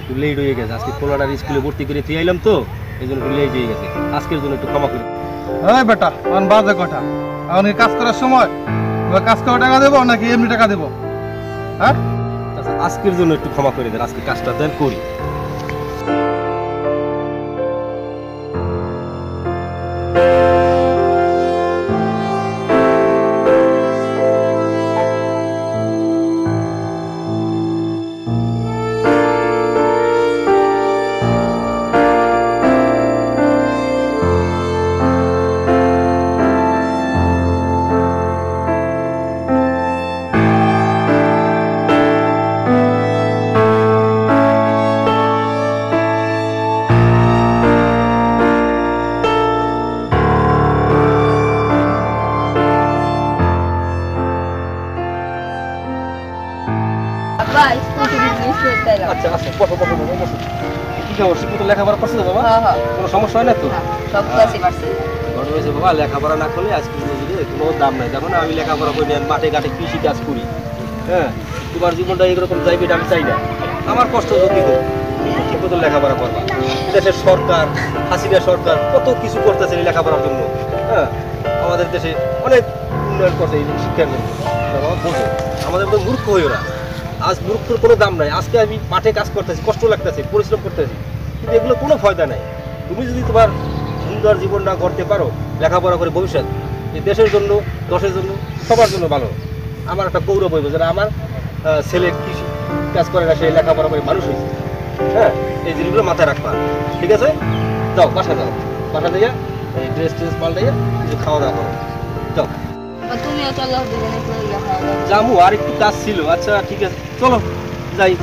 একটু লেট হয়ে গেছে, আজকে পোলাটার স্কুলে ভর্তি করে দিয়ে আইলাম তো, এই জন্য একটু লেট হয়ে গেছে। আজকের জন্য একটু ক্ষমা করি। হ্যাঁ বেটা, আমার বাজে কথা। এখন কাজ করার সময় কাজ করার টাকা দেবো নাকি এমনি টাকা দেবো? হ্যাঁ, আজকের জন্য একটু ক্ষমা করে দেন, আজকে কাজটা দেন করি। আচ্ছা আচ্ছা, বসো বসো বসো। কি খবর, শিক্ষিত লেখাপড়া করছো বাবা? কোনো সমস্যা হয় না তো? ঘটনা হয়েছে বাবা, লেখাপড়া না করলে আজকে কোনো দাম নাই। দেখো না, আমি লেখাপড়া করি, মাঠে ঘাটে কৃষি কাজ করি। হ্যাঁ, তোমার জীবনটা এরকম যাইবে আমি চাই না। আমার কষ্ট যদি হোক, ঠিক মতো লেখাপড়া করবা। দেশের সরকার, হাসিনা সরকার কত কিছু করতেছে লেখাপড়ার জন্য। হ্যাঁ, আমাদের দেশে অনেক উন্নয়ন করছে এই শিক্ষার জন্য। বোঝো, আমাদের তো মূর্খ হইও না। আজ মূর্খর কোনো দাম নাই। আজকে আমি মাঠে কাজ করতেছি, কষ্ট লাগতেছে, পরিশ্রম করতেছি, কিন্তু এগুলো কোনো ফায়দা নাই। তুমি যদি তোমার সুন্দর জীবনটা করতে পারো লেখাপড়া করে, ভবিষ্যৎ এই দেশের জন্য, দশের জন্য, সবার জন্য ভালো। আমার একটা গৌরব হইব যে আমার ছেলে কৃষি কাজ করে না, সে লেখাপড়া করে মানুষ হয়েছে। হ্যাঁ, এই জিনিসগুলো মাথায় রাখবা, ঠিক আছে? যাও বাসা যাও, বাসা দিয়ে এই ড্রেস ট্রেস পাল্টাইয়া কিছু খাওয়া দাওয়া করো, যাও। জামু, আর একটু কাজ ছিল। আচ্ছা ঠিক আছে, চলো যাই।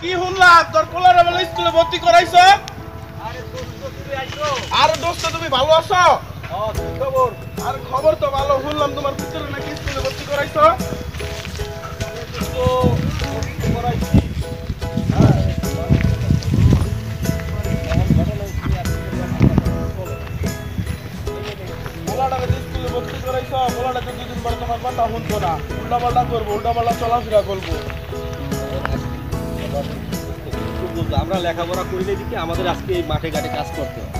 কি শুনলাম তোর পোলারে বলে স্কুলে ভর্তি করাইছ? আর দোস্ত তুমি ভালো আছো? খবর আর খবর তো ভালো। শুনলাম তোমার পুত্রের নাকি স্কুলে ভর্তি করাইছ। স্কুলে ভর্তি করাইছ, পোলাটা তো দুদিন পরে তোমার কথা শুনতো না, উল্টা পাল্টা করবো, উল্টা পাল্টা চলাফেরা করবো। আমরা লেখাপড়া করি না দিকে আমাদের আজকে এই মাঠে ঘাটে কাজ করতে হয়।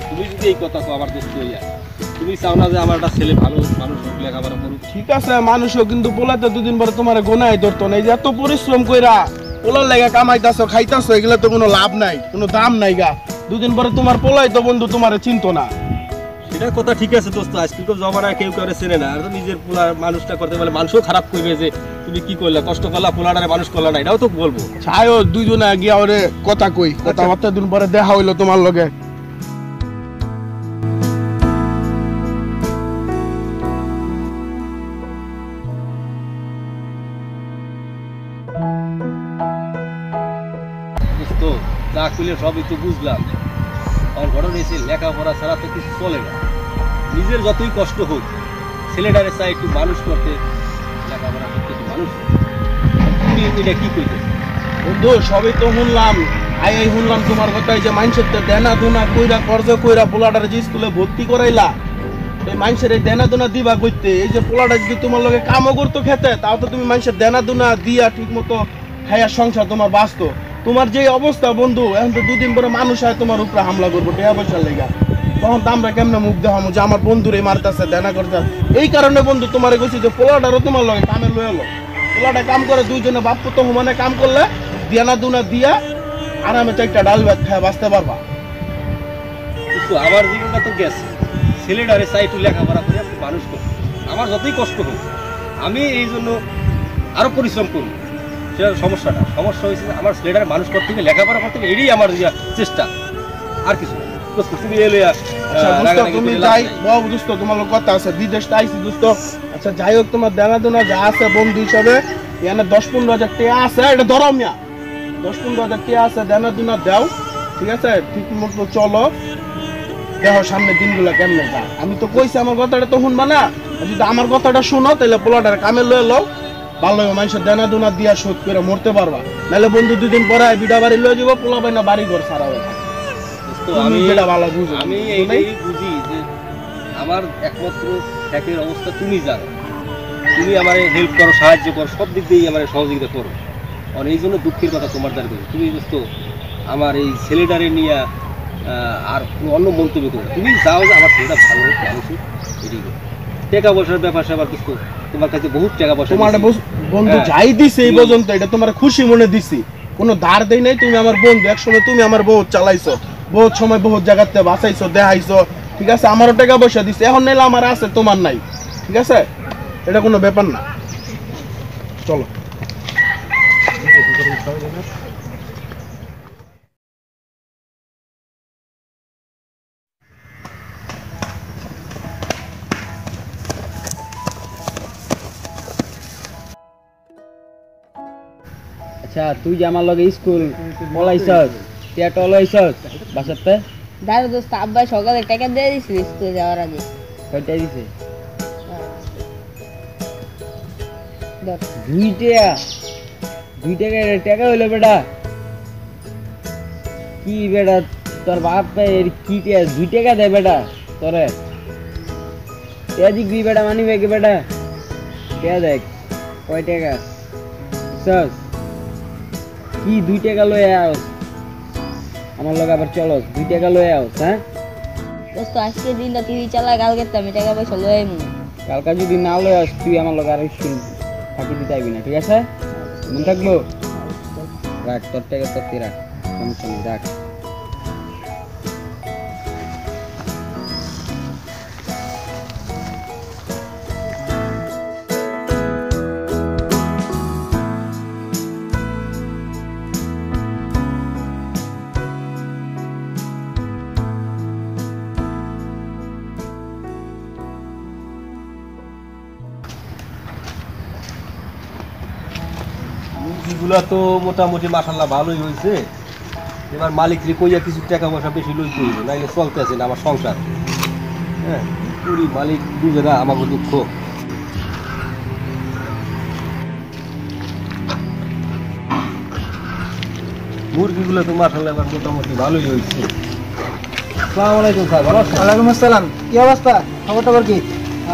তুমি যদি এই কথা কো আমার দোস্ত হইয়া, তুমি চাও না যে আমার একটা ছেলে ভালো মানুষ লেখাপড়া করুক? ঠিক আছে, মানুষও কিন্তু পোলাতে দুদিন পরে তোমার গোনায় ধরতো না। এই যে এত পরিশ্রম কইরা পোলার লাগা কামাইতাছো, খাইতাছো, এগুলা তো কোনো লাভ নাই, কোনো দাম নাই গা। দুদিন পরে তোমার পোলাই তো বন্ধু তোমারে চিনতো না। সেটা কথা ঠিক আছে দোস্ত, আজকাল জমানায় কেউ কেউ চেনে না। আর তো নিজের পোলা মানুষটা করতে পারলে মানুষও খারাপ করবে যে তুমি কি করলে, কষ্ট করলা, পোলাটারে মানুষ করলা না, এটাও তো বলবো। ছায়ও দুইজনে গিয়া ওরে কথা কই, কথাবার্তা দিন পরে দেখা হইলো তোমার লগে। দোস্ত যা কইলে সবই তো বুঝলাম, আর ঘটনা এসে লেখাপড়া ছাড়া তো কিছু চলে না। নিজের যতই কষ্ট হোক, ছেলেটারে চাই একটু মানুষ করতে, লেখাপড়া করতে, একটু মানুষ। তুমি এটা কি কইতেছ বন্ধু? সবই তো শুনলাম, এই শুনলাম তোমার কথা, এই যে মানুষের দেনা দুনা কইরা কর্জ কইরা পোলাটার যে স্কুলে ভর্তি করাইলা, এই মানুষের এই দেনা দুনা দিবা কইতে। এই যে পোলাটা যদি তোমার লগে কামও করতো খেতে, তাও তো তুমি মানুষের দেনা দুনা দিয়া ঠিক মতো খাইয়া সংসার তোমার বাঁচতো। তোমার যে অবস্থা বন্ধু, এখন তো দুদিন পরে মানুষ হয় তোমার উপরে হামলা করবো টাকা পয়সার লেগা, তখন তো আমরা কেমনে মুখ দেখামো যে আমার বন্ধুর এই মারতাছে, দেনা করতে। এই কারণে বন্ধু তোমারে কইছি যে পোলাটারও তোমার লগে কামে লয়ে এলো। পোলাটা কাম করে, দুইজনে বাপ পুত্র সমানে কাম করলে দেনা দুনা দিয়া আরামে চারটা ডাল ভাত খায় বাঁচতে পারবা। কিন্তু আমার জীবনটা তো গেছে, ছেলেটারে চাই একটু লেখাপড়া করে একটু মানুষ করবো। আমার যতই কষ্ট হোক আমি এই জন্য আরো পরিশ্রম করবো। সেটা সমস্যা হয়েছে আমার ছেলেটারে মানুষ করতে হবে, লেখাপড়া করতে হবে, এটাই আমার চেষ্টা, আর কিছু না। তুমি তুমি যাই বাবু দোস্ত, তোমার কথা আছে, বিদেশটা আইসি দোস্ত। আচ্ছা যাই হোক, তোমার দেনা দুনা যা আছে বন্ধু হিসাবে এখানে 10-15 হাজার টাকা আছে, এটা ধরো মিয়া, 10-15 হাজার টাকা আছে, দেনা দুনা দাও, ঠিক আছে? ঠিক মতো চলো, দেখো সামনের দিনগুলো কেমনে যায়। আমি তো কইছি আমার কথাটা তো শুনবা না, যদি আমার কথাটা শুনো তাহলে পোলাটার কামে লয়ে লও, ভালো মানুষের দেনা দুনা দিয়া শোধ করে মরতে পারবা, নাহলে বন্ধু 2 দিন পরে বিটা বাড়ি লয়ে যাব, পোলা বাইনা বাড়ি ঘর সারা হবে। আমি যেটা ভালো বুঝো, আমি এইটাই বুঝি যে আমার একমাত্র একের অবস্থা তুমি জানো, তুমি আমার হেল্প করো, সাহায্য করো, সব দিক দিয়েই আমার সহযোগিতা করো। আর এই জন্য দুঃখের কথা তোমার দ্বারা করি, তুমি দোস্ত আমার এই ছেলেটারে নিয়ে আর কোনো অন্য মন্তব্য করো। তুমি যাও যে আমার ছেলেটা ভালো হোক, মানুষ হোক, এটাই করো। টাকা পয়সার ব্যাপার স্যাপার দোস্ত, তোমার কাছে বহুত টাকা পয়সা তোমার বন্ধু যাই দিছে এই পর্যন্ত, এটা তোমার খুশি মনে দিছি, কোনো ধার দেই নাই। তুমি আমার বন্ধু, একসময় তুমি আমার বহুত চালাইছো, বহুত সময় বহুত জায়গাতে বাঁচাইছো, দেখাইছো, ঠিক আছে? আমারও টাকা পয়সা দিছে, এখন নাইলে আমার আছে, তোমার নাই, ঠিক আছে? এটা কোনো ব্যাপার না, চলো। আচ্ছা, তুই যে আমার লগে স্কুল পড়াইছস, টিয়া টলাইছস বাসাতে? দাদা দোস্ত আব্বা সকালে টাকা দিয়ে দিছিল স্কুলে যাওয়ার আগে। কয়টা দিছে? দশ। 2 টাকা? 2 টাকা টাকা হইলো বেটা? কি বেটা তোর বাপ কি টিয়া 2 টাকা দেয় বেটা তোরে? টিয়া দিবি বেটা, মানিবে কি বেটা? টিয়া দেখ কয় টাকা সস কি 2 টাকা লয়ে আস আমার লগে, আবার চলস 2 টাকা লয়ে আস। হ্যাঁ দোস্ত আজকে দিনটা টিভি চালা, কালকে তো আমি টাকা পয়সা লয়ে আইমু। কালকা যদি না লয়ে আস, তুই আমার লগে আর স্কুল ফাঁকি দিতে আইবি না, ঠিক আছে? মনে থাকবো? রাখ তোর টাকা তোর তুই রাখ, সমস্যা নেই, রাখ। মুরগিগুলা তো মোটামুটি মাশাআল্লাহ ভালোই হয়েছে। এবার মালিকরে কইয়া কিছু টাকা পয়সা বেশি লই কইব, নাইলে চলতেছে না আমার সংসার। হ্যাঁ, পুরি মালিক বুঝে না আমাকে দুঃখ। মুরগিগুলো তো মাশাআল্লাহ এবার মোটামুটি ভালোই হয়েছে। আসসালামু আলাইকুম স্যার, ভালো আছেন? ওয়ালাইকুম আসসালাম। কি অবস্থা, খবর টবর কি?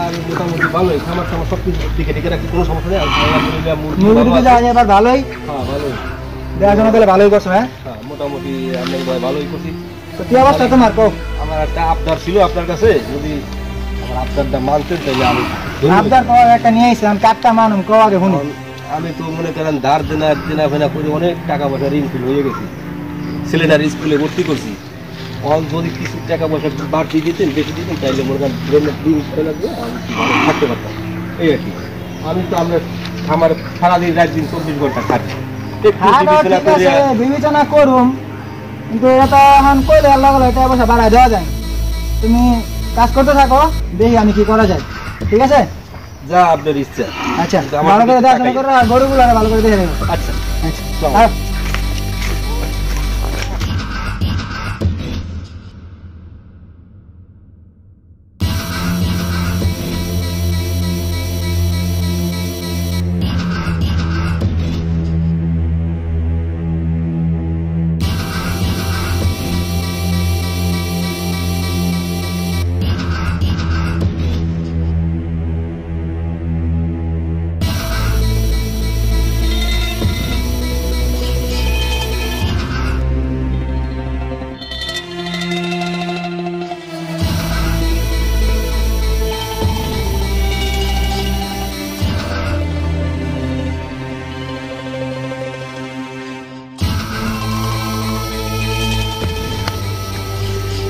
আমি মোটামুটি ভালোই, খাবার টাবার সব কিছু দিকে দিকে রাখি, কোনো সমস্যা নেই। আলহামদুলিল্লাহ মুরগি মুরগি ভালো তো আছে। যায় এবার ভালোই, হ্যাঁ ভালোই, দেখাশোনা করলে ভালোই করছো। হ্যাঁ, হ্যাঁ মোটামুটি আমি ভালোই করছি। তো কি অবস্থা তোমার? কো আমার একটা আবদার ছিল আপনার কাছে, যদি আমার আবদারটা মানতেন তাহলে আমি ধন্যবাদ। আবদার করার একটা নিয়ে এসে আমি কাটটা মানুম, কো আগে শুনি। আমি তো মনে করেন ধার দেনা ফেনা করে অনেক টাকা পয়সা ঋণ ফিল হয়ে গেছি, ছেলেটার স্কুলে ভর্তি করছি। যদি কিছু টাকা পয়সা বাড়তি দিতেন, বেশি দিতেন, তাইলে মনে করেন ঋণ ফেলা দিয়ে আমি ভালো থাকতে পারতাম, এই আর কি। আমি তো আমরা আমার সারাদিন রাত দিন 24 ঘন্টা খাটি, বিবেচনা করুম, কিন্তু এটা তো এখন কইলে আল্লাহ টাকা পয়সা বাড়ায় দেওয়া যায়। তুমি কাজ করতে থাকো, দেখি আমি কি করা যায়, ঠিক আছে? যা আপনার ইচ্ছা। আচ্ছা, কিন্তু আমার ভালো করে কিছু দেখাশোনা টাকাই- করো, আর গরুগুলো ভালো করে দেখে দেবো। আচ্ছা আচ্ছা, আসসালামু আর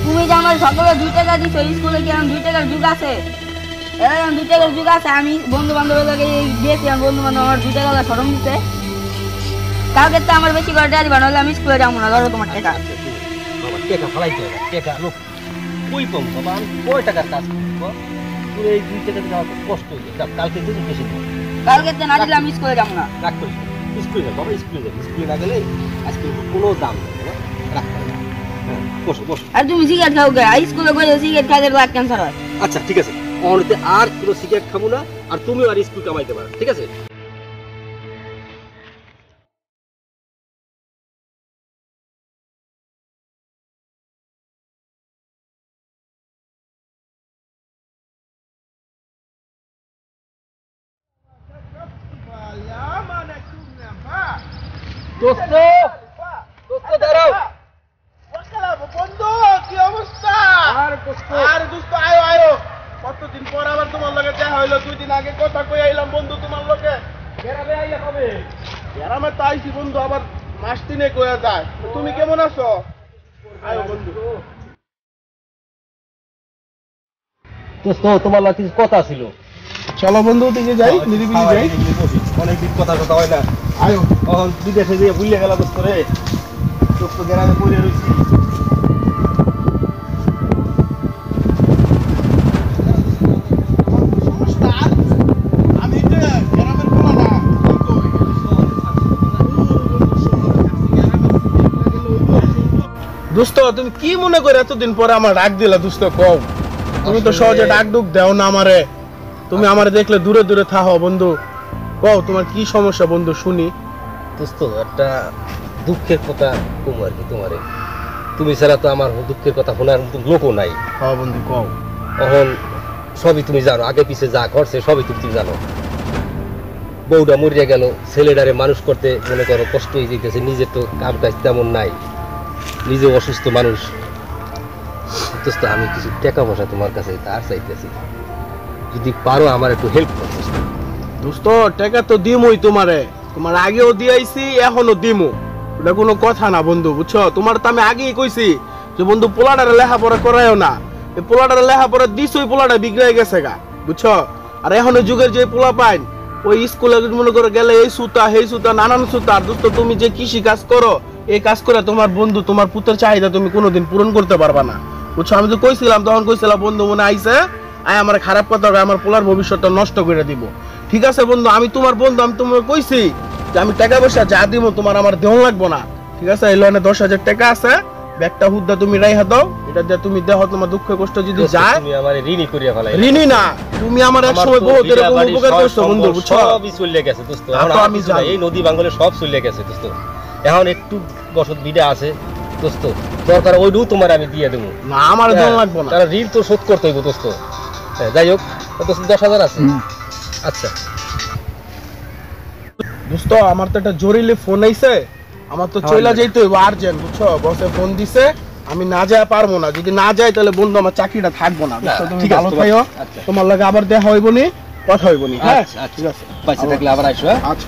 তুমি যে আমার সকালে 2 টাকা দিছো, স্কুলে কি এখন 2 টাকার যুগ আছে? এখন 2 টাকার যুগ আছে? আমি বন্ধু বান্ধবের লাগে গিয়েছি, আমার বন্ধু বান্ধব আমার 2 টাকা সরম দিতে। কালকে তো আমার বেশি করে ডালি বানালে আমি স্কুলে যাবো না, ধরো তোমার টাকা। বাবা টাকা ফেলাইতে হবে, টাকা লোক কই পাবো বাবা, আমি কয় টাকার কাজ করবো? পুরো এই 2 টাকা দিতে আমার খুব কষ্ট হয়ে যায়। কালকে দিন বেশি দিন কালকে তো না দিলে আমি স্কুলে যাবো না। রাগ করিস না, স্কুলে যাবো বাবা, স্কুলে যাবো। স্কুলে না গেলে আজকে কোনো দাম নেই বাবা, রাগ করে না। হ্যাঁ বসো বসো। আর তুমি সিগারেট খাও গে? স্কুলে গেলে সিগারেট খাইলে ব্লাড ক্যান্সার হয়। আচ্ছা ঠিক আছে, অনতে আর কোনো সিগারেট খাবো না, আর তুমিও আর স্কুল কামাইতে পারো, ঠিক আছে? দোস্ত দোস্ত দাঁড়াও। বন্ধু কি অবস্থা? আর দোস্ত আর দোস্ত আয়ো আয়ো, কতদিন পর আবার তোমার লগে দেখা হইলো। 2 দিন আগে কথা কই আইলাম বন্ধু তোমার লগে। বেড়াবে আইলে কবে? গ্রামে তো আইছি বন্ধু, আবার মাস 3 কইয়া যায়। তো তুমি কেমন আছো? আয়ো বন্ধু। দোস্ত তোমার লাগে কিছু কথা ছিল। চলো বন্ধু ওদিকে যাই, নিরিবিলি যাই। অনেকদিন কথা কথা হয় না। আয়ো। তখন বিদেশে দিয়ে ভুলে গেল দোস্ত রে। দোস্ত গ্রামে পড়ে রয়েছি। আমি তো গ্রামের পোলা না। দোস্ত তুমি কি মনে করে এতদিন পরে আমার ডাক দিলা? দোস্ত কও, তুমি তো সহজে ডাক ডুক দেও না আমারে। তুমি আমারে দেখলে দূরে দূরে থাকো বন্ধু। কও তোমার কি সমস্যা বন্ধু, শুনি। দোস্ত একটা দুঃখের কথা কম আর কি তোমারে। তুমি ছাড়া তো আমার দুঃখের কথা শোনার মতো লোকও নাই। হ্যাঁ বন্ধু কও। এখন সবই তুমি জানো, আগে পিছে যা ঘটছে সবই তুমি জানো। বউটা মরিয়া গেল, ছেলেটারে মানুষ করতে মনে করো কষ্ট হয়ে যেতেছে। নিজের তো কাম কাজ তেমন নাই, নিজে অসুস্থ মানুষ। দোস্ত আমি কিছু টাকা পয়সা তোমার কাছে তার চাইতেছি, যদি পারো আমার একটু হেল্প করতে। দোস্ত টাকা তো দিমই তোমারে, তোমার আগেও দিয়াইছি এখনো দিমু। ওটা কোনো কথা না বন্ধু, বুঝছো? তোমার তো আমি আগেই কইছি যে বন্ধু পোলাটারে লেখাপড়া করায়ও না। এই পোলাটারে লেখাপড়া দিছই, পোলাটা বিগড়ে গেছে গা, বুঝছো? আর এখনো যুগের যে পোলা পাইন, ওই স্কুলে মনে করে গেলে এই সুতা সেই সুতা নানান সুতা। আর দোস্ত তুমি যে কৃষি কাজ করো, এই কাজ করে তোমার বন্ধু তোমার পুত্রের চাহিদা তুমি কোনোদিন পূরণ করতে পারবা না, বুঝছো? আমি তো কইছিলাম, তখন কইছিলাম বন্ধু মনে আইছে আয় আমার খারাপ কথা কয়, আমার পোলার ভবিষ্যৎটা নষ্ট করে দিব। ঠিক আছে বন্ধু, আমি তোমার বন্ধু, আমি তোমাকে কইছি যে আমি টাকা পয়সা যা দিব তোমার আমার দেহ লাগবো না। ঠিক আছে, এই লোনে 10,000 টাকা আছে, ব্যাগটা হুদ্দা তুমি রাইহা দাও। এটা দিয়ে তুমি দেহ, তোমার দুঃখ কষ্ট যদি যায়। তুমি আমারে ঋণী করিয়া ফেলাই। ঋণী না, তুমি আমার এক সময় বহুত এরকম উপকার করছো বন্ধু, বুঝছো? সবই চলে গেছে দোস্ত। এখন তো আর আমি কিছু নাই, জানি। এই নদী বাঙ্গলে সব চলে গেছে দোস্ত। এখন একটু বসত বিডা আছে দোস্ত, দরকার ওইটাও তোমার আমি দিয়ে দেবো। না আমার দেহ লাগবো না। তারা ঋণ তো শোধ করতে হইব দোস্ত। হ্যাঁ, যাই হোক, দোস্ত 10,000 আছে। আচ্ছা দোস্ত আমার তো একটা জরুরি ফোন আইছে, আমার তো চইলা যাইতে হইব আর্জেন্ট, বুঝছো? বসে ফোন দিছে, আমি না যায় পারবো না। যদি না যাই তাহলে বন্ধু আমার চাকরিটা থাকবো না, বুঝছো? তুমি ঠিক আছে, ভালো থাইও, আচ্ছা। তোমার লাগে আবার দেখা হইব নি, কথা হইব নি। হ্যাঁ আচ্ছা, ঠিক আছে, পয়সা থাকলে আবার আইসো। হ্যাঁ আচ্ছা।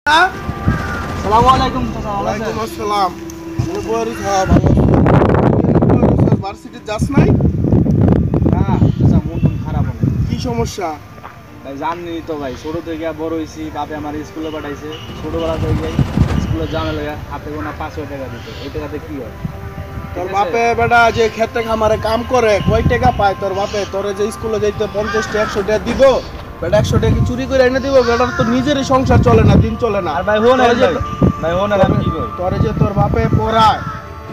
আসসালামু আলাইকুম চাচা, ভালো আছেন? ওয়ালাইকুম আসসালাম। আমি বড়ি খাওয়া ভালো। ভার্সিটি যাস নাই? না চাচা, মন খারাপ অনেক। কি সমস্যা? ভাই জানি তো ভাই, ছোট থেকে বড় হয়েছি, বাপে আমার স্কুলে পাঠাইছে। ছোটবেলা থেকে স্কুলে জানা লাগে হাতে গোনা 500 টাকা দিতে, এই টাকাতে কি হয়? তোর বাপে বেটা যে খেতে খামারে কাম করে কয় টাকা পায় তোর বাপে? তোরে যে স্কুলে যাইতে 50 টাকা 100 টাকা দিব, বেটা 100 টাকা কি চুরি করে এনে দিব? বেটার তো নিজেরই সংসার চলে না, দিন চলে না। আর ভাই হোন তোরে যে ভাই হোন আর আমি কি করি? তোরে যে তোর বাপে পড়ায়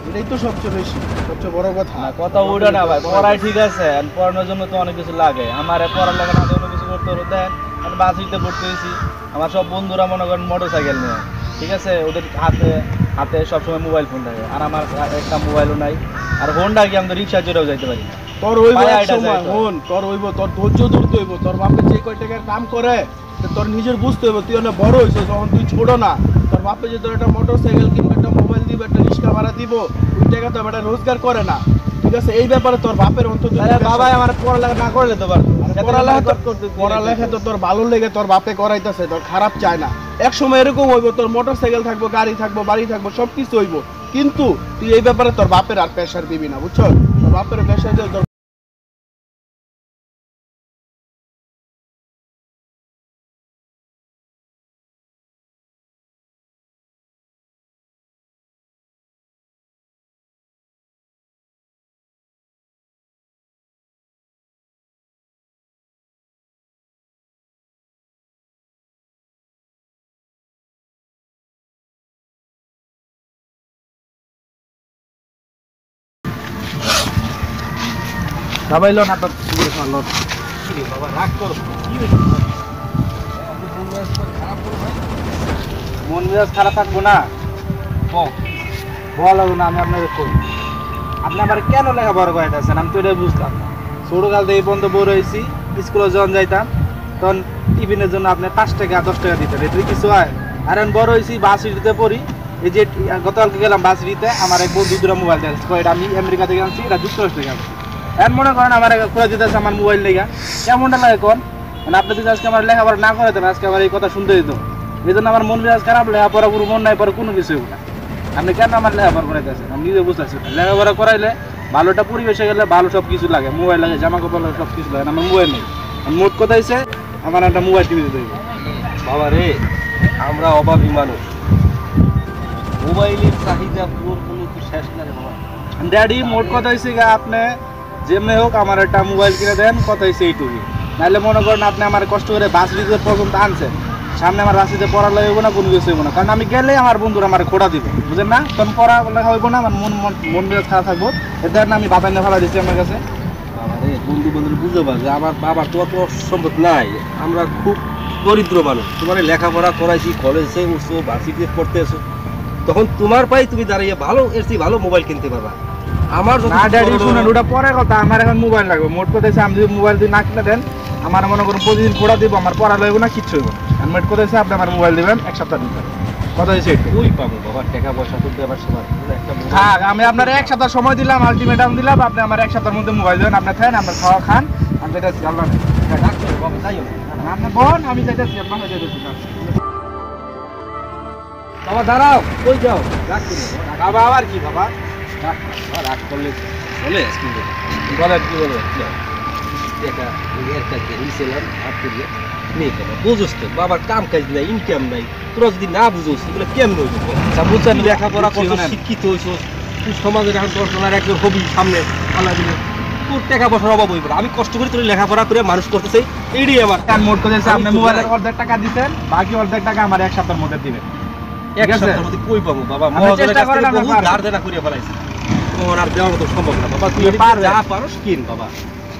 এটাই তো সবচেয়ে বেশি, সবচেয়ে বড় কথা। না কথা ওইটা না ভাই, পড়াই ঠিক আছে, আর পড়ানোর জন্য তো অনেক কিছু লাগে। আমার পড়ালেখা না অন্য কিছু করতে হলো, দেন আমি বাসিতে পড়তে হয়েছি। আমার সব বন্ধুরা মনে করেন মোটর সাইকেল নিয়ে, ঠিক আছে, ওদের হাতে হাতে সবসময় মোবাইল ফোন থাকে, আর আমার একটা মোবাইলও নাই। আর হোন্ডা কি আমি তো রিক্সা চড়েও যাইতে পারি না। তোর হইব ভাই, এক আইডা সময়, যাইতো। হন তোর হইব, তোর ধৈর্য ধরতে হইব। তোর বাপে যে কয় টাকার কাম করে তো তোর নিজের বুঝতে হইব। তুই অনেক বড় হইছিস, যখন তুই ছোট না। তোর বাপে যে তোর একটা মোটর সাইকেল কিংবা একটা মোবাইল দিব, একটা রিক্সা ভাড়া দিব, ওই টাকা তো বেটা রোজগার করে না, ঠিক আছে? এই ব্যাপারে তোর বাপের অন্তত বাবা আমার পড়ালেখা না করলে তো পারতো। পড়ালেখা তো তোর ভালো লেগে তোর বাপে করাইতেছে, তোর খারাপ চায় না। এক সময় এরকম হইব, তোর মোটর সাইকেল থাকবো, গাড়ি থাকবো, বাড়ি থাকবো, সবকিছু হইব, কিন্তু তুই এই ব্যাপারে তোর বাপের আর প্রেশার দিবি না, বুঝছো? তোর বাপের প্রেশার দিয়ে তোর সবাই লোন আপনার লোন বাবা রাগ করো কি মন মেজাজ খারাপ থাকবো না, ভালো লাগবে না। আমি আপনাকে করি, আপনি আমার কেন লেখাপড়া করাইতেছেন আমি তো এটাই বুঝলাম না। ছোটকাল থেকে এই পর্যন্ত বড় হয়েছি, স্কুলে যখন যাইতাম তখন টিফিনের জন্য আপনি 5 টাকা 10 টাকা দিতেন, এটাই কিছু হয়? আর আমি বড় হয়েছি, বাসিটিতে পড়ি। এই যে গতকালকে গেলাম বাসিটিতে, আমার এক বন্ধু দুটো মোবাইল দিয়েছে, এটা আমি আমেরিকা থেকে আনছি, এটা যুক্তরাষ্ট্র থেকে আনছি। এখন মনে করেন আমার করে দিতেছে আমার মোবাইল লেগা, কেমনটা লাগে কোন? মানে আপনি যদি আজকে আমার লেখাপড়া না করাতেন, আজকে আমার এই কথা শুনতে দিত। এই জন্য আমার মন মেজাজ খারাপ, লেখাপড়া পুরো মন নাই, পরে কোনো কিছু না। আপনি কেন আমার লেখাপড়া করাইতেছেন? আমি নিজে বুঝতেছি লেখাপড়া করাইলে ভালোটা পরিবেশে গেলে ভালো সব কিছু লাগে, মোবাইল লাগে, জামা কাপড় লাগে, সব কিছু লাগে। আমার মোবাইল নেই, মোট কথা হয়েছে আমার একটা মোবাইল টিভি দিতে হইবে। বাবা রে, আমরা অভাবী মানুষ, মোবাইলের চাহিদা পূরণ করলে তো শেষ না রে বাবা। ড্যাডি মোট কথা হয়েছে আপনি যেমনি হোক আমার একটা মোবাইল কিনে দেন, কথা হয়েছে এইটুকু। নাহলে মনে করেন আপনি আমার কষ্ট করে বাসিতে পর্যন্ত আনছেন, সামনে আমার বাসিতে পড়ালে হইব না, কোনো কিছু হইব না। কারণ আমি গেলে আমার বন্ধুরা আমার খোটা দিবে, বুঝেন না? তখন পড়ালেখা হইব না, আমার মন মেজাজ খারাপ থাকবো। এর না আমি বাবা নিয়ে ফেলা দিচ্ছি আমার কাছে। বাবা রে, বন্ধু বান্ধব বুঝতে পারছে আমার বাবার তো অত সম্পদ নাই, আমরা খুব দরিদ্র মানুষ। তোমার লেখাপড়া করাইছি, কলেজে উঠছো, ভার্সিটিতে পড়তেছো, তখন তোমার পাই তুমি দাঁড়িয়ে ভালো এর চেয়ে ভালো মোবাইল কিনতে পারবা। আমার না ড্যাডি শুনেন, ওটা পরের কথা, আমার এখন মোবাইল লাগবে। মোট কথা হচ্ছে আমি যদি মোবাইল দিয়ে না কিনে দেন, আমার মনে করুন প্রতিদিন খোড়া দিব, আমার পড়া লাগবে না, কিচ্ছু হইব না। আমি মোট কথা হচ্ছে আপনি আমার মোবাইল দিবেন, 1 সপ্তাহ দিবেন, কথা হয়েছে একটু। ওই পাবো বাবা, টাকা পয়সা তুলতে আবার সময় একটা মোবাইল। থাক, আমি আপনার 1 সপ্তাহ সময় দিলাম, আলটিমেটাম দিলাম, আপনি আমার 1 সপ্তাহের মধ্যে মোবাইল দেবেন। আপনি খান, আপনার খাওয়া খান, আমি যেতেছি। আল্লাহ রাখছো বাবা, যাইও না। আপনি বোন, আমি যেতেছি, আপনাকে যেতেছি। বাবা দাঁড়াও, কই যাও? রাখছো বাবা আবার কি বাবা? রাগ করলে বলে স্কুল বলেন কি বলবো? টাকা এর কাছে নিয়েছিলাম হাত দিয়ে নেই টাকা, বুঝোস তো বাবার কাম কাজ নাই, ইনকাম নাই, তোরা যদি না বুঝোস এগুলো কেমন হইব? বুঝছেন, লেখাপড়া করছো, শিক্ষিত হইছোস, তুই সমাজের এখন তোর একজন হবি সামনে আল্লাহ দিলে, তোর টাকা পয়সার অভাব হইব না। আমি কষ্ট করে তোর লেখাপড়া করে মানুষ করতে চাই, এইটাই আমার মোট কথা হচ্ছে আপনি মোবাইলের অর্ধেক টাকা দিতেন, বাকি অর্ধেক টাকা আমার 1 সপ্তাহের মধ্যে দিবেন। এক সপ্তাহের মধ্যে কই পাবো বাবা? আপনি চেষ্টা করেন, আপনি পারবেন। ধার দেনা করিয়া ফেলাইছি, তোমার আর দেওয়ার মতো সম্ভব না বাবা। তুই পারবেন। যা পারোস কিন বাবা।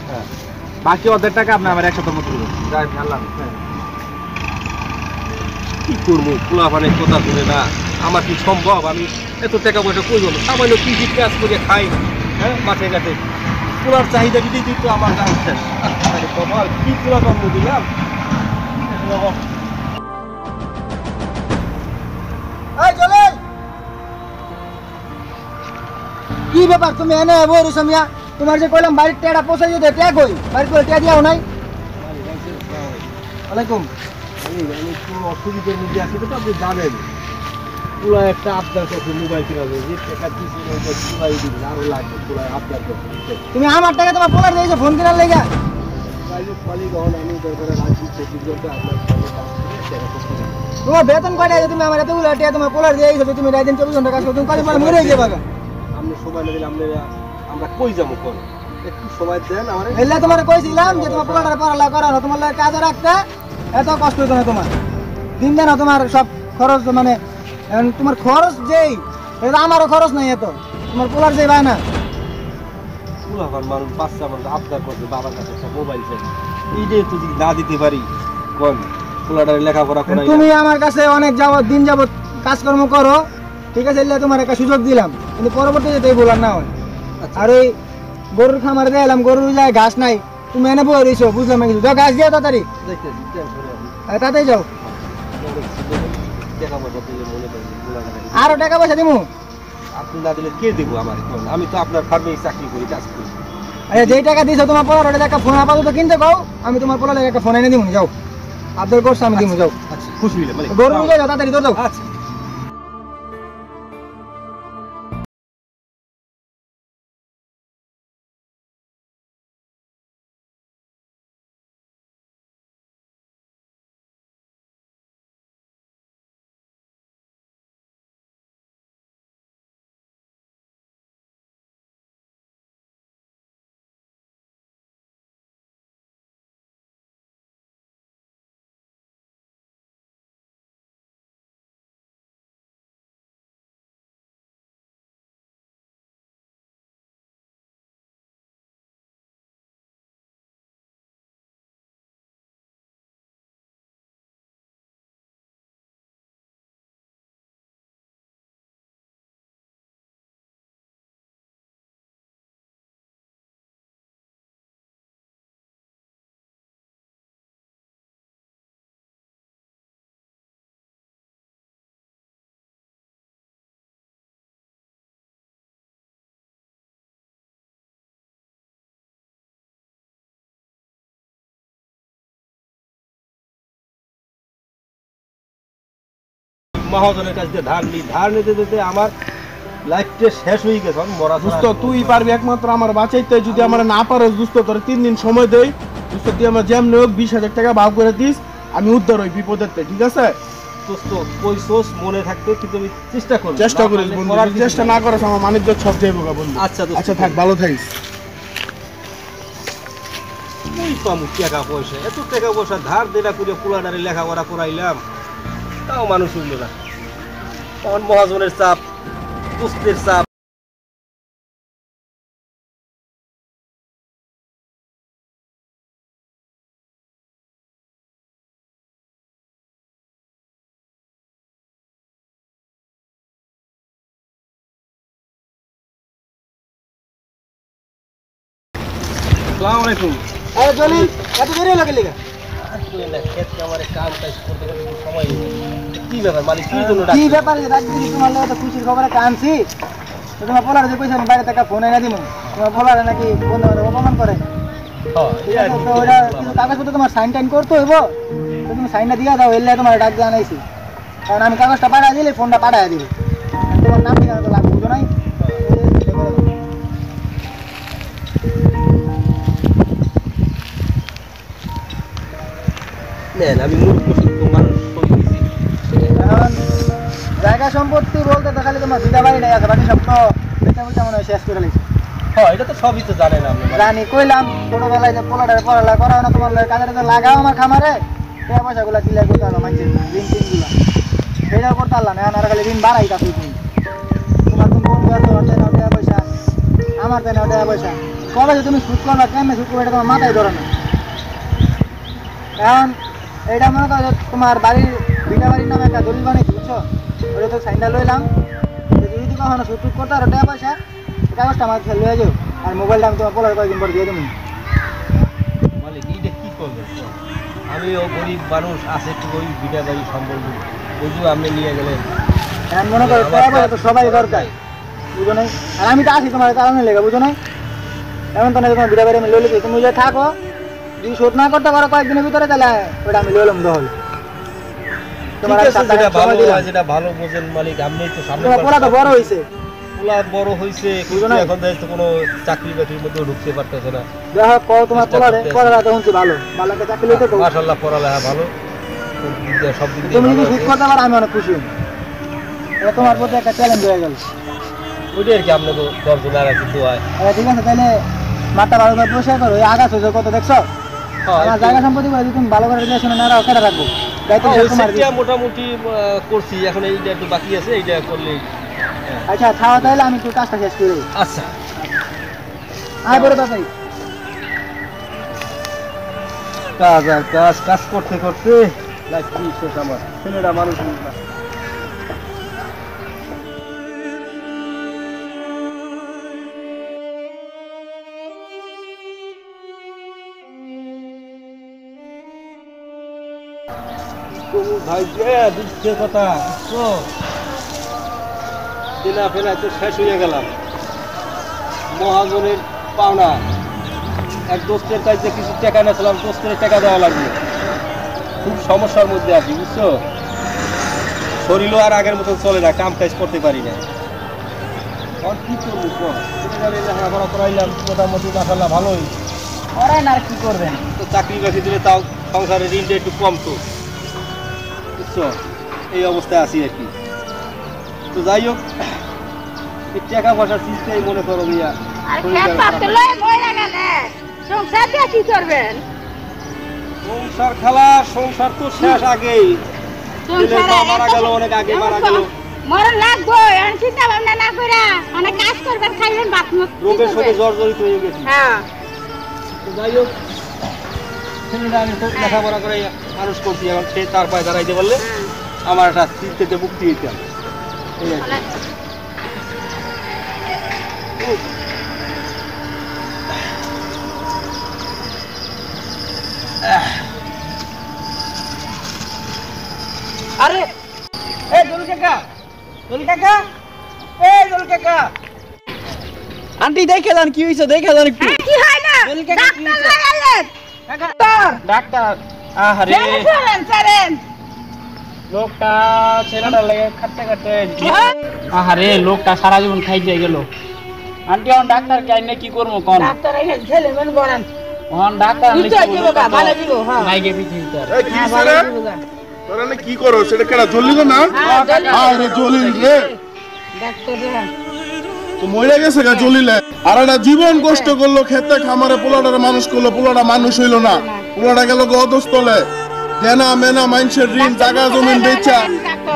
হ্যাঁ, বাকি অর্ধেক টাকা আপনি আমার 1 সপ্তাহের মধ্যে দিবেন। যাই আল্লাহ হাফেজ। কি করবো, খোলা মানে কথা শুনে না, আমার কি সম্ভব? আমি এত টাকা পয়সা কই পাবো? সামান্য কৃষি কাজ করে খাই, হ্যাঁ, মাঠে ঘাটে। খোলার চাহিদা দিতেই কিন্তু আমার দাম শেষ। আরে বাবা, কি খোলা জন্ম দিলাম বাবা। এই জলেল, কি ব্যাপার তুমি এনে বই রুসমিয়া? তোমার যে কইলাম বাড়ির টেড়া পৌঁছাই দিতে, ট্যাগ হই বাড়ির করে ট্যাগ দিয়াও নাই। ওয়ালাইকুম। মালিক আমি কোনো অসুবিধার মধ্যে আছি তো আপনি জানেন পুরো একটা আবদার করছে মোবাইল কেনা যায় যে টাকা দিয়েছি ওইটা পুরাই দিবেন আরো লাগবে পুরো আবদার করছে তুমি আমার টাকা তোমার পোলার দিয়েছো ফোন কেনার লেগা প্রাইভেট মালিক হন আমি দরকারে রাখছি সেটি করতে আপনার সঙ্গে কাজ করে টাকা করতে হবে। তোমার বেতন কয়টা আছে তুমি আমার এতগুলো টাকা তোমার পোলার দিয়েছো তুমি রাত দিন 24 ঘন্টা কাজ করো তুমি কাজে পরে মরে যাবে আপনি সময় না দিলে আমরা কই যাবো কোন একটু সময় দেন আমার এলা তোমার কইছিলাম যে তোমার পোলার পড়ালা করানো তোমার লাগে কাজে রাখতে এত কষ্ট হতো না তোমার দিন দেন তোমার সব খরচ মানে তোমার খরচ যেই এটা আমারও খরচ নাই এত তোমার পোলার যেই ভাই না পুলাবার মানুষ বাচ্চা মানুষ আবদার করছে বাবার কাছে একটা মোবাইল চাই এইটাই তো যদি না দিতে পারি কোন পোলাটারে লেখাপড়া করাই তুমি আমার কাছে অনেক দিন যাবত কাজকর্ম করো ঠিক আছে এলে তোমার একটা সুযোগ দিলাম কিন্তু পরবর্তীতে তো এই বলার না হয় আর ওই গরুর খামারে দিলাম গরুর যায় ঘাস নাই তুমি এনে বই রইছো বুঝলাম না কিছু যাও ঘাস দিয়ে তাড়াতাড়ি দেখতেছি টেনশনে আছি তাড়াতাড়ি যাও টাকা পয়সা দিয়ে মনে করেন পোলাটারে আরো টাকা পয়সা দিমু আপনি না দিলে কে দেবো আমার কোন আমি তো আপনার ফার্মে চাকরি করি কাজ করি আরে যেই টাকা দিছো তোমার পোলার ওটা একটা ফোন আপাতত কিনতে কও আমি তোমার পোলার একটা ফোন এনে দিমু যাও আদর করছো আমি দিমু যাও আচ্ছা খুশি হইলে মানে গরু নিয়ে যাও তাড়াতাড়ি দৌড় যাও আচ্ছা মহাজনের কাছে ধার নিতে দিতে আমার লাইফটা শেষ হয়ে গেছে মরা দোস্ত তুই পারবি একমাত্র আমার বাঁচাইতে যদি আমার না পারস দোস্ত তোর 3 দিন সময় দেই দোস্ত তুই আমার যেমন হোক 20,000 টাকা ভাগ করে দিস আমি উদ্ধার হই বিপদের থেকে, ঠিক আছে? দোস্ত কই সোস মনে থাকতে কিন্তু আমি চেষ্টা করব চেষ্টা করিস বন্ধু, যদি চেষ্টা না করিস আমার মানিজ্য সব যাইবো গা বন্ধু। আচ্ছা দোস্ত আচ্ছা থাক, ভালো থাকিস। কই পামু টাকা পয়সা এত টাকা পয়সা ধার দেনা করে পোলাটারে লেখাপড়া করাইলাম তাও মানুষ হইল না তখন মহাজনের চাপ পুস্তের চাপ আসসালামু আলাইকুম। আরে জলি এত দেরি হলো কি লাগা খেত কামারে কাম কাজ করতে করতে একটু সময় নেই। কি ব্যাপার মালিক কি জন্য কি ডাকছেন? ব্যাপার রাত দিন তোমার লাগে তো খুশির খবরে কানছি তো তোমার পোলার যে কইছে আমি বাইরে টাকা ফোন এনে দিমু তোমার পোলার নাকি বন্ধু অপমান করে হ্যাঁ, ঠিক আছে তো ওটা কিছু কাগজপত্র তোমার সাইন টাইন করতে হইব তো তুমি সাইনটা দিয়ে দাও এলে তোমার ডাক দিয়ে আনাইছি কারণ আমি কাগজটা পাঠাই দিলে ফোনটা পাঠাই দিব তোমার নাম ঠিকানা তো লাগবে বুঝো নাই নেন আমি মূর্খ সত্য মানুষ হয়ে গেছি। এখন জায়গা সম্পত্তি বলতে তো খালি তোমার দুটা বাড়ি নাই আছে বাকি সব তো বেচা বুচা মনে হয় শেষ করে নিয়েছে হ্যাঁ এটা তো সবই তো জানেন আপনি মালিক। জানি কইলাম ছোটবেলায় যে পোলাটারে পড়ালা করাও না তোমার কাজে তো লাগাও আমার খামারে টাকা পয়সাগুলো দিলে করতে পারলো মানুষের ঋণ টিনগুলো সেটাও করতে পারলাম এখন আর খালি ঋণ বাড়াই তা তুমি তোমার তুমি বন্ধু আছে ওর দেয় টাকা পয়সা আমার দেয় টাকা পয়সা কবে যে তুমি সুদ করবা কেমনে সুদ করবে এটা তোমার মাথায় ধরে না এখন এটা মনে করো যে তোমার বাড়ির বিটা বাড়ির নামে একটা দলিল বানিয়েছি বুঝছো ওটা তো সাইনটা লইলাম যদি কখনো সুদ টুদ করতে আর টাকা পয়সা কাগজটা আমার খেলে লয়ে যাও আর মোবাইলটা আমি তোমার পোলার কয়েকদিন পরে দিয়ে দেবো মালিক এইটা কি করবেন আমি ও গরিব মানুষ আছে একটু ওই ভিটা বাড়ি সম্বল ওই যে আপনি নিয়ে গেলেন এখন মনে করো টাকা পয়সা তো সবাই দরকার বুঝো নাই আর আমি তো আছি তোমার কারণে লেগে বুঝো নাই এমন তো না তোমার বিটা বাড়ি আমি লইলে তুমি যে থাকো যদি শোধ না করতে পারো কয়েকদিনের ভিতরে তাহলে ওটা আমি লইলাম দহল তোমার ঠিক আর আছে, 7 টাকা যেটা ভালো সময় দিলাম। হয়, যেটা ভালো বোঝেন মালিক, আপনি তো সামনে তোমার পোলা তো বড় হইছে, পোলা বড় হইছে, কিন্তু বুঝো নাই? এখন তো কোনো চাকরি বাকরির মধ্যে ঢুকতে পারতেছে না। দেখো কও তোমার চেষ্টা পোলারে করতেছি। পড়াটা শুনছি ভালো, ভালো একটা চাকরি লইতে তো। মাশাআল্লাহ, পড়ালেখা ভালো, সব দিক দিয়ে তুমি ভালো যদি ঠিক আছে। করতে পারো আমি অনেক খুশি হই। এটা তোমার প্রতি একটা চ্যালেঞ্জ হয়ে গেল। ওইটাই আর কি, আপনি তো 10 জন আর কি দোয়ায়। ঠিক আছে, তাহলে মাঠটা ভালো করে পরিষ্কার করো। এই আগাছ হয়েছে কত দেখছো? আমার জায়গা সম্পত্তি করে তুমি ভালো করে রিলেশনে না রাখো, কেটে রাখবো। দায়িত্ব ওই তোমার। সেটটা মোটামুটি করছি, এখন এইটা একটু বাকি আছে, এইটা করলেই। আচ্ছা খাওয়া, তাহলে আমি একটু কাজটা শেষ করি। আচ্ছা, আয় বড় তাড়াতাড়ি। কাজ আর কাজ, কাজ করতে করতে লাইফ কি শেষ আমার। ছেলেরা মানুষ না। ভাই যে কথা বুঝছো, দিনা ফেলা তো শেষ হয়ে গেলাম। মহাজনের পাওনা, এক দোস্তের কাছে কিছু টাকা নিয়েছিলাম, দোস্তের টাকা দেওয়া লাগবে। খুব সমস্যার মধ্যে আছি বুঝছো, শরীরও আর আগের মতন চলে না, কাম কাজ করতে পারি না। আর কি করবো, লেখাপড়া করাইলাম মোটামুটি মাশাআল্লাহ ভালোই, করেন আর কি করবেন? তো চাকরি বাকরি দিলে তাও সংসারের ঋণটা একটু কম, তো বুঝছো এই অবস্থায় আছি আর কি। তো যাই হোক, এই টাকা পয়সার চিন্তাই মনে করো মিয়া, আর খেত পাতে লয়ে মরে গেলে সংসার দিয়ে কি করবেন? সংসার খালা, সংসার তো শেষ আগেই। ছেলের মা মারা গেল, অনেক আগে মারা গেল। মরণ লাগবো, এখন চিন্তা ভাবনা না করে অনেক কাজ করবেন, খাইবেন, ভাত মুখ রোগের সাথে জর্জরিত হয়ে গেছি। হ্যাঁ। তো যাই হোক, ছেলেটা আমি তো লেখাপড়া করে মানুষ করছি, এখন সে তার পায়ে দাঁড়াইতে পারলে আমার একটা চিন্তাতে মুক্তি দিতাম। এই আর কি। আরে এই দোল কাকা, দোল কাকা, এই দোল কাকা। আন্টি দেখে যান কি হইছে, দেখে যান একটু। কি হয় না? দোল কাকা কি ডাক্তার হইছে? লাগালেন। Doctor, doctor. আরে ছাড়েন। লোকটা ছেলেটা লাগে খাটতে খাটতে। আরে লোকটা সারা জীবন খাই দিয়ে গেল। আন্টি এখন ডাক্তার কে আইনে কি করবো কোন? ডাক্তার এনে ছেলে মেন বলেন। এখন ডাক্তার দিব বা ভালো দিব, হ্যাঁ। নাই গে পিছি তার। এই কি রে? তোরা না কি করো? সেটা কেডা জ্বলিল না? আরে জ্বলিল রে। ডাক্তার তো মরে গেছে গা জ্বলিলে। আর একটা জীবন কষ্ট করলো, খেতে খামারে পোলাটার মানুষ করলো, পোলাটা মানুষ হইলো না। পোলাটা গেল অধস্তলে। দেনা মেনা মানুষের ঋণ, জায়গা জমিন বেচা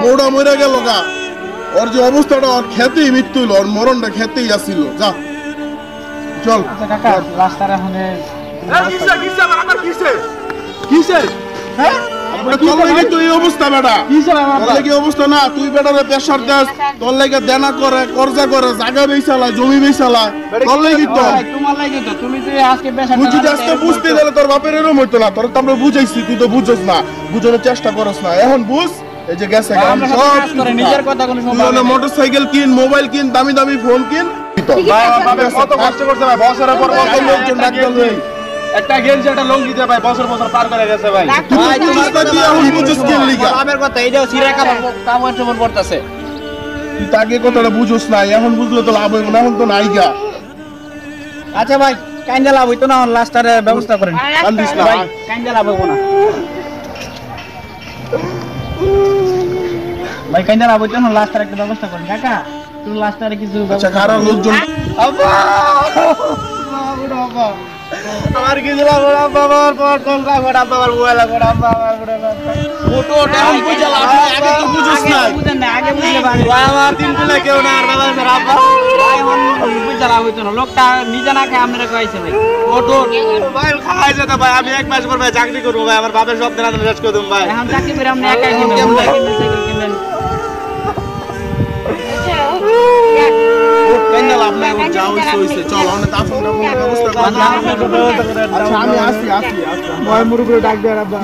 বউটা মরে গেল গা। ওর যে অবস্থাটা, ওর খেতেই মৃত্যু হইলো, ওর মরণটা খেতেই আসিল। যা চল। আচ্ছা কাকা, রাস্তার এখানে কিসে? হ্যাঁ? তোর লাগি তো এই অবস্থা বেটা। তোর লাগি অবস্থা না, তুই বেটারে প্রেসার দেস, তোর লাগি দেনা করে, কর্জা করে, জায়গা বেচালা, জমি বেচালা, তোর লাগি তো। তোমার লাগে তো, তুমি যে আজকে বেশ তুই যদি আজকে বুঝতে গেলে তোর বাপের এরম হইতো না। তোর তো আমরা বুঝাইছি, তুই তো বুঝছ না, বুঝানোর চেষ্টা করস না। এখন বুঝ, এই যে গেছে গা, আমরা সব কাজ করে নিজের কথা কোনো তুই শুনবা না। মোটরসাইকেল কিন, মোবাইল কিন, দামি দামি ফোন কিন। কত কষ্ট করছে ভাই, বছরের পর কত লোকজন ডাক্তার লই। একটা গেঞ্জি একটা লঙ্গি দিয়ে ভাই বছর বছর পার করে গেছে ভাই। তুই তো বুঝতে দিয়ে এখন বুঝছ কি লিগা। বাবার কথা এইটাও সিরা কামড় চমড় পড়তাছে। তুই তো আগে কথাটা বুঝোস না, এখন বুঝলে তো লাভ হইব না, এখন তো নাইগা। আচ্ছা ভাই, কাইন্দা লাভ হইতো না, লাস্টারে ব্যবস্থা করেন। কান্দিস না ভাই, কাইন্দা লাভ হইব না ভাই, কাইন্দা লাভ হইতো না, লাস্টারে একটা ব্যবস্থা করেন। কাকা তুমি লাস্টারে কিছু আচ্ছা ব্যবস্থা কারো লোকজন আমার কিছু লাগবে না, বাবার পর কোন লাগবে না, বাবার মোবাইল লাগবে না, বাবার ফটো এখন বুঝালা, আগে তো বুঝোস না। বুঝেন না, আগে বুঝলে পারি। আমার দিন তুলে কেউ না, আর বাবা স্যার আব্বা বুঝালা হইতো না, লোকটা নিজে না খায় আমরা কইছে ভাই। ফটো ভাই খাওয়াই যেত ভাই। আমি 1 মাস পর ভাই চাকরি করবো ভাই, আমার বাপের সব দেনা শেষ করে দেবো ভাই। এখন চাকরি করে আপনি একাই কিনবেন, মোবাইল কিনবেন, সাইকেল কিনবেন। কেন লাভ নাই, ওর যা হইছে চল অনেক দাফন টাফনের ব্যবস্থা কর। আচ্ছা আমি আসি। মই মুরুগুলো ডাক দেয় আব্বা।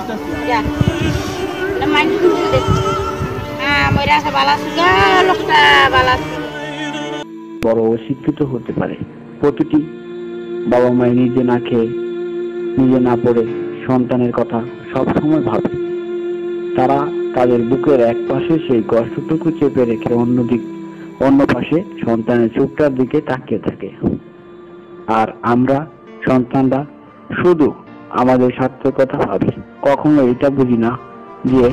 বড় অশিক্ষিত হতে পারে। প্রতিটি বাবা মায়ের নিজে না খেয়ে, নিজে না পড়ে সন্তানের কথা সব সময় ভাবে। তারা তাদের বুকের এক পাশে সেই কষ্টটুকু চেপে রেখে অন্য পাশে সন্তানের চোখটার দিকে তাকিয়ে থাকে। আর আমরা সন্তানরা শুধু আমাদের স্বার্থের কথা ভাবি, কখনো এটা বুঝি না যে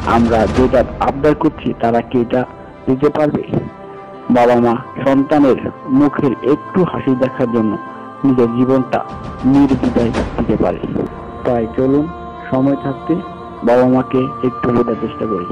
আমরা যেটা আবদার করছি তারা কি এটা দিতে পারবে। বাবা মা সন্তানের মুখের একটু হাসি দেখার জন্য নিজের জীবনটা নির্দ্বিধায় দিতে পারে। তাই চলুন সময় থাকতে বাবা মাকে একটু বোঝার চেষ্টা করি।